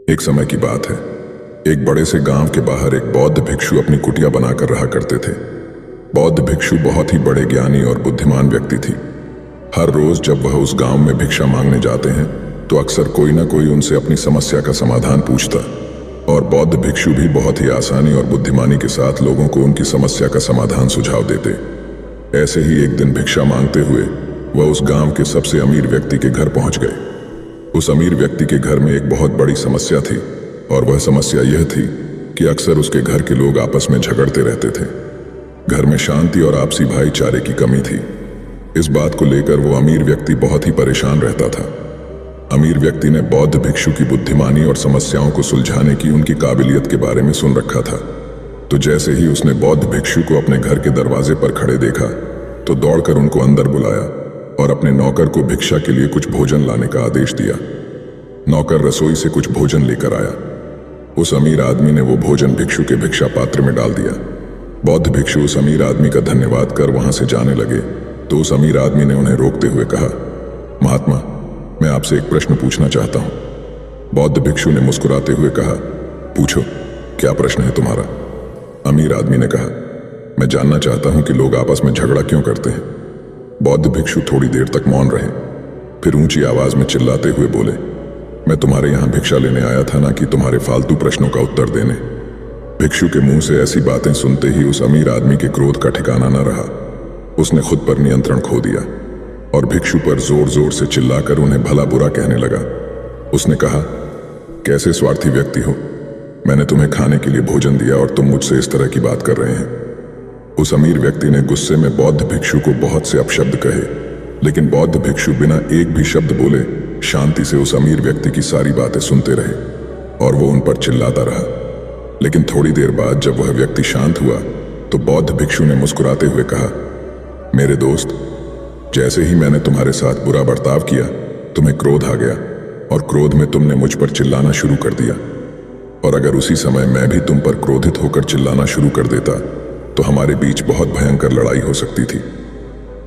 एक समय की बात है। एक बड़े से गांव के बाहर एक बौद्ध भिक्षु अपनी कुटिया बनाकर रहा करते थे। बौद्ध भिक्षु बहुत ही बड़े ज्ञानी और बुद्धिमान व्यक्ति थी। हर रोज जब वह उस गांव में भिक्षा मांगने जाते हैं तो अक्सर कोई ना कोई उनसे अपनी समस्या का समाधान पूछता, और बौद्ध भिक्षु भी बहुत ही आसानी और बुद्धिमानी के साथ लोगों को उनकी समस्या का समाधान सुझाव देते। ऐसे ही एक दिन भिक्षा मांगते हुए वह उस गांव के सबसे अमीर व्यक्ति के घर पहुंच गए। उस अमीर व्यक्ति के घर में एक बहुत बड़ी समस्या थी, और वह समस्या यह थी कि अक्सर उसके घर के लोग आपस में झगड़ते रहते थे। घर में शांति और आपसी भाईचारे की कमी थी। इस बात को लेकर वो अमीर व्यक्ति बहुत ही परेशान रहता था। अमीर व्यक्ति ने बौद्ध भिक्षु की बुद्धिमानी और समस्याओं को सुलझाने की उनकी काबिलियत के बारे में सुन रखा था। तो जैसे ही उसने बौद्ध भिक्षु को अपने घर के दरवाजे पर खड़े देखा तो दौड़कर उनको अंदर बुलाया और अपने नौकर को भिक्षा के लिए कुछ भोजन लाने का आदेश दिया। नौकर रसोई से कुछ भोजन लेकर आया। उस अमीर आदमी ने वो भोजन भिक्षु के भिक्षा पात्र में डाल दिया। बौद्ध भिक्षु उस अमीर आदमी का धन्यवाद कर वहां से जाने लगे तो उस अमीर आदमी ने उन्हें रोकते हुए कहा, महात्मा, मैं आपसे एक प्रश्न पूछना चाहता हूं। बौद्ध भिक्षु ने मुस्कुराते हुए कहा, पूछो, क्या प्रश्न है तुम्हारा? अमीर आदमी ने कहा, मैं जानना चाहता हूं कि लोग आपस में झगड़ा क्यों करते हैं। बौद्ध भिक्षु थोड़ी देर तक मौन रहे, फिर ऊंची आवाज में चिल्लाते हुए बोले, मैं तुम्हारे यहां भिक्षा लेने आया था ना कि तुम्हारे फालतू प्रश्नों का उत्तर देने। भिक्षु के मुंह से ऐसी बातें सुनते ही उस अमीर आदमी के क्रोध का ठिकाना न रहा। उसने खुद पर नियंत्रण खो दिया और भिक्षु पर जोर जोर से चिल्लाकर उन्हें भला बुरा कहने लगा। उसने कहा, कैसे स्वार्थी व्यक्ति हो, मैंने तुम्हें खाने के लिए भोजन दिया और तुम मुझसे इस तरह की बात कर रहे हैं। उस अमीर व्यक्ति ने गुस्से में बौद्ध भिक्षु को बहुत से अपशब्द कहे, लेकिन बौद्ध भिक्षु बिना एक भी शब्द बोले शांति से उस अमीर व्यक्ति की सारी बातें सुनते रहे और वो उन पर चिल्लाता रहा। लेकिन थोड़ी देर बाद जब वह व्यक्ति शांत हुआ तो बौद्ध भिक्षु ने मुस्कुराते हुए कहा, मेरे दोस्त, जैसे ही मैंने तुम्हारे साथ बुरा बर्ताव किया तुम्हें क्रोध आ गया और क्रोध में तुमने मुझ पर चिल्लाना शुरू कर दिया, और अगर उसी समय मैं भी तुम पर क्रोधित होकर चिल्लाना शुरू कर देता तो हमारे बीच बहुत भयंकर लड़ाई हो सकती थी।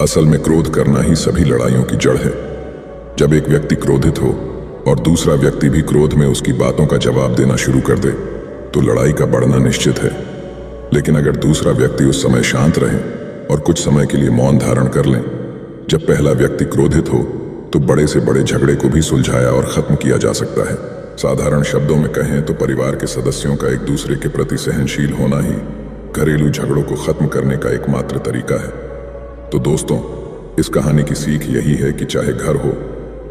असल में क्रोध करना ही सभी लड़ाइयों की जड़ है। जब एक व्यक्ति क्रोधित हो और दूसरा व्यक्ति भी क्रोध में उसकी बातों का जवाब देना शुरू कर दे तो लड़ाई का बढ़ना निश्चित है। लेकिन अगर दूसरा व्यक्ति उस समय शांत रहे और कुछ समय के लिए मौन धारण कर लें, जब पहला व्यक्ति क्रोधित हो तो बड़े से बड़े झगड़े को भी सुलझाया और खत्म किया जा सकता है। साधारण शब्दों में कहें तो परिवार के सदस्यों का एक दूसरे के प्रति सहनशील होना ही घरेलू झगड़ों को खत्म करने का एकमात्र तरीका है। तो दोस्तों, इस कहानी की सीख यही है कि चाहे घर हो,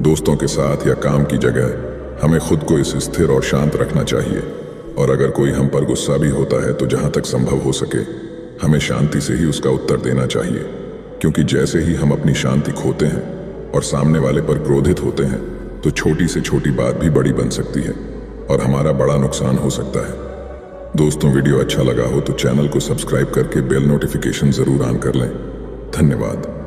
दोस्तों के साथ या काम की जगह, हमें खुद को इस स्थिर और शांत रखना चाहिए। और अगर कोई हम पर गुस्सा भी होता है तो जहां तक संभव हो सके हमें शांति से ही उसका उत्तर देना चाहिए, क्योंकि जैसे ही हम अपनी शांति खोते हैं और सामने वाले पर क्रोधित होते हैं तो छोटी से छोटी बात भी बड़ी बन सकती है और हमारा बड़ा नुकसान हो सकता है। दोस्तों, वीडियो अच्छा लगा हो तो चैनल को सब्सक्राइब करके बेल नोटिफिकेशन जरूर ऑन कर लें। धन्यवाद।